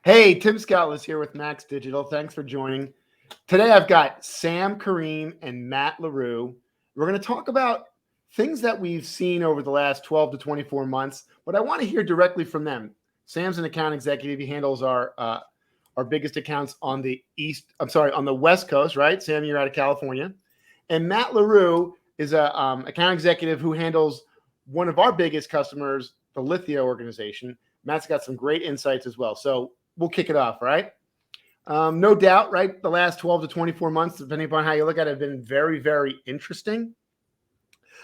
Hey, Tim Scoutelas here with Max Digital. Thanks for joining. Today I've got Sam Kareem and Matt LaRue. We're going to talk about things that we've seen over the last 12 to 24 months, but I want to hear directly from them. Sam's an account executive. He handles our biggest accounts on the on the West Coast, right? Sam, you're out of California. And Matt LaRue is a account executive who handles one of our biggest customers, the Lithia organization. Matt's got some great insights as well. So we'll kick it off, right? No doubt, right? The last 12 to 24 months, depending upon how you look at it, have been very, very interesting.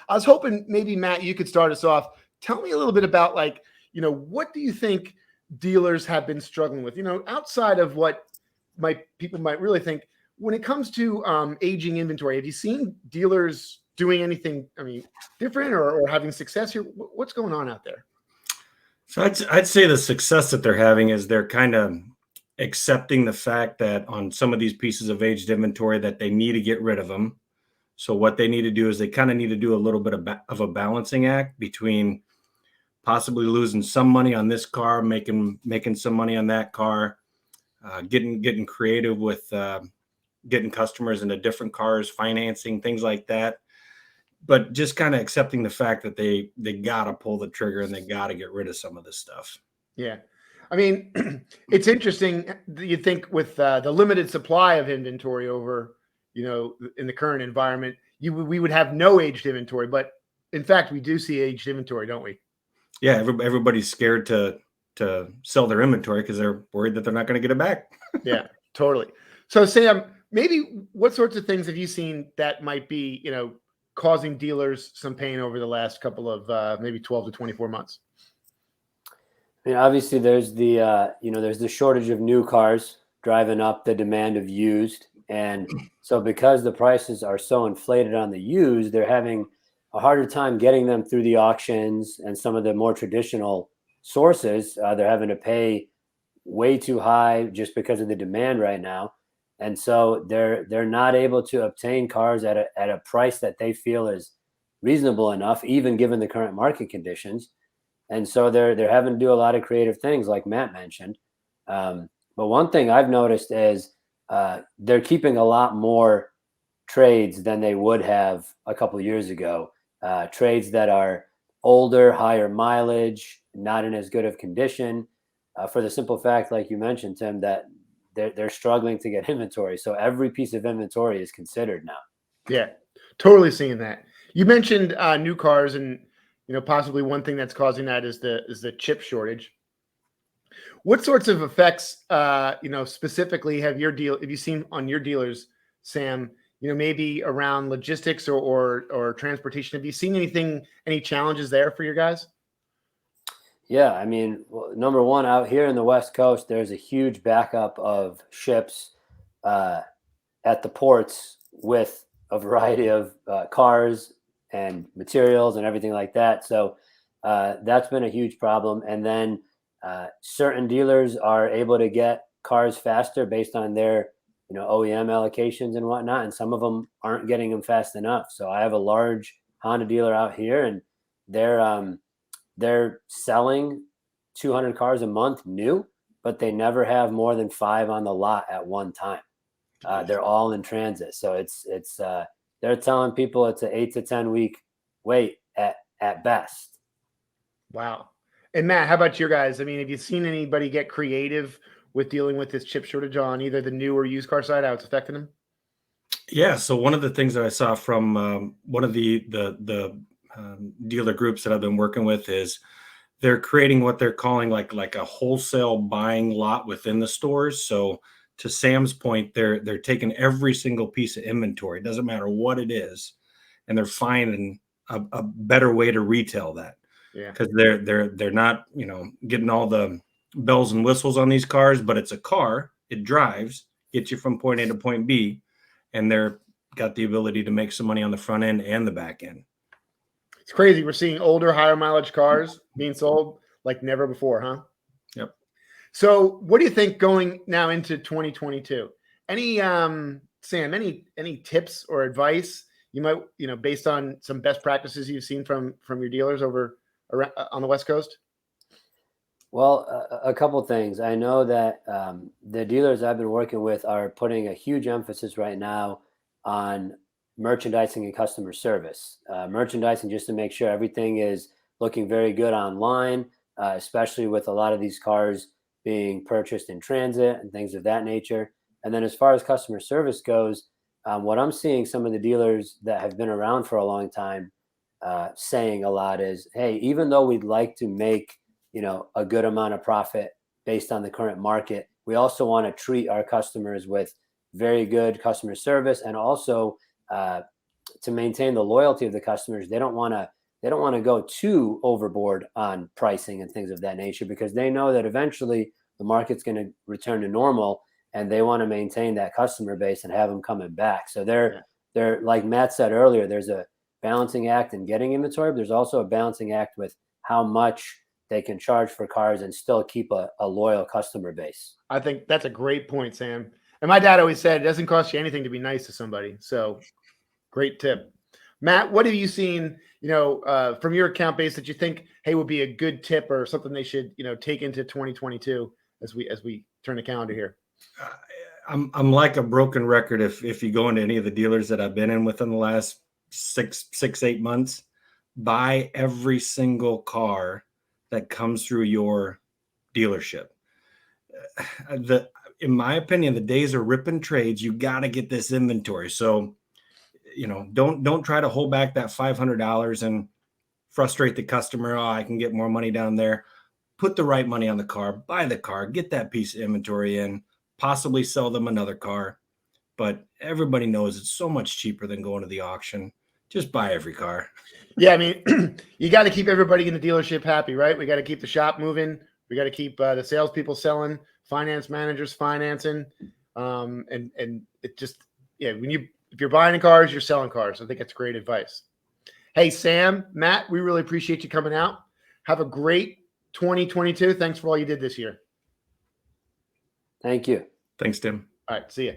I was hoping maybe, Matt, you could start us off. Tell me a little bit about, what do you think dealers have been struggling with? Outside of what people might really think, when it comes to aging inventory, have you seen dealers doing anything, different or having success here? What's going on out there? So I'd say the success that they're having is they're kind of accepting the fact that on some of these pieces of aged inventory that they need to get rid of them. So what they need to do is they kind of need to do a little bit of a balancing act between possibly losing some money on this car, making some money on that car, getting creative with getting customers into different cars, financing, things like that. But just kind of accepting the fact that they got to pull the trigger and they got to get rid of some of this stuff. Yeah. It's interesting. You think with the limited supply of inventory over, in the current environment, we would have no aged inventory. But in fact, we do see aged inventory, don't we? Yeah. Everybody's scared to sell their inventory because they're worried that they're not going to get it back. Yeah, totally. So Sam, maybe what sorts of things have you seen that might be, causing dealers some pain over the last couple of maybe 12 to 24 months? Obviously there's there's the shortage of new cars driving up the demand of used. And so because the prices are so inflated on the used, they're having a harder time getting them through the auctions and some of the more traditional sources. They're having to pay way too high just because of the demand right now. And so they're not able to obtain cars at a price that they feel is reasonable enough, even given the current market conditions. And so they're having to do a lot of creative things, like Matt mentioned. But one thing I've noticed is they're keeping a lot more trades than they would have a couple of years ago. Trades that are older, higher mileage, not in as good of condition, for the simple fact, like you mentioned, Tim, that they're struggling to get inventory. So every piece of inventory is considered now. Yeah, totally seeing that. You mentioned new cars, and possibly one thing that's causing that is the chip shortage. What sorts of effects, specifically have you seen on your dealers, Sam? Maybe around logistics or transportation. Have you seen any challenges there for your guys? Yeah, number one, out here in the West Coast, there's a huge backup of ships at the ports with a variety of cars and materials and everything like that. So that's been a huge problem. And then certain dealers are able to get cars faster based on their OEM allocations and whatnot, and some of them aren't getting them fast enough. So I have a large Honda dealer out here, and they're selling 200 cars a month new, but they never have more than 5 on the lot at one time. They're all in transit. So it's they're telling people it's an 8 to 10 week wait at best. Wow. And Matt, how about your guys? Have you seen anybody get creative with dealing with this chip shortage on either the new or used car side, how it's affecting them? Yeah. So one of the things that I saw from one of the dealer groups that I've been working with is they're creating what they're calling like a wholesale buying lot within the stores. So to Sam's point, they're taking every single piece of inventory, it doesn't matter what it is, and they're finding a better way to retail that. Yeah, because they're not getting all the bells and whistles on these cars, but it's a car, it drives, gets you from point A to point B, and they're got the ability to make some money on the front end and the back end. it's crazy. We're seeing older, higher mileage cars being sold like never before, huh? Yep. So what do you think going now into 2022? Any Sam, any tips or advice you might, based on some best practices you've seen from your dealers over around, on the West Coast? Well, a couple things. I know that the dealers I've been working with are putting a huge emphasis right now on merchandising and customer service. Merchandising just to make sure everything is looking very good online, especially with a lot of these cars being purchased in transit and things of that nature. And then as far as customer service goes, what I'm seeing some of the dealers that have been around for a long time saying a lot is, hey, even though we'd like to make a good amount of profit based on the current market, we also want to treat our customers with very good customer service, and also to maintain the loyalty of the customers. They don't want to go too overboard on pricing and things of that nature, because they know that eventually the market's going to return to normal, and they want to maintain that customer base and have them coming back. So they're like Matt said earlier, there's a balancing act in getting inventory, but there's also a balancing act with how much they can charge for cars and still keep a loyal customer base. I think that's a great point, Sam. And my dad always said it doesn't cost you anything to be nice to somebody. So great tip. Matt, what have you seen, from your account base that you think, hey, would be a good tip or something they should, take into 2022 as we turn the calendar here? I'm like a broken record. If you go into any of the dealers that I've been in within the last 8 months, buy every single car that comes through your dealership. In my opinion, the days are ripping trades. You got to get this inventory. So, don't try to hold back that $500 and frustrate the customer. Oh, I can get more money down there. Put the right money on the car, buy the car, get that piece of inventory in, possibly sell them another car. But everybody knows it's so much cheaper than going to the auction. Just buy every car. Yeah, I mean, you got to keep everybody in the dealership happy, right? We got to keep the shop moving. We got to keep the salespeople selling, finance managers financing, and it just if you're buying cars, you're selling cars. I think that's great advice. Hey, Sam, Matt, we really appreciate you coming out. Have a great 2022. Thanks for all you did this year. Thank you. Thanks, Tim. All right, see you.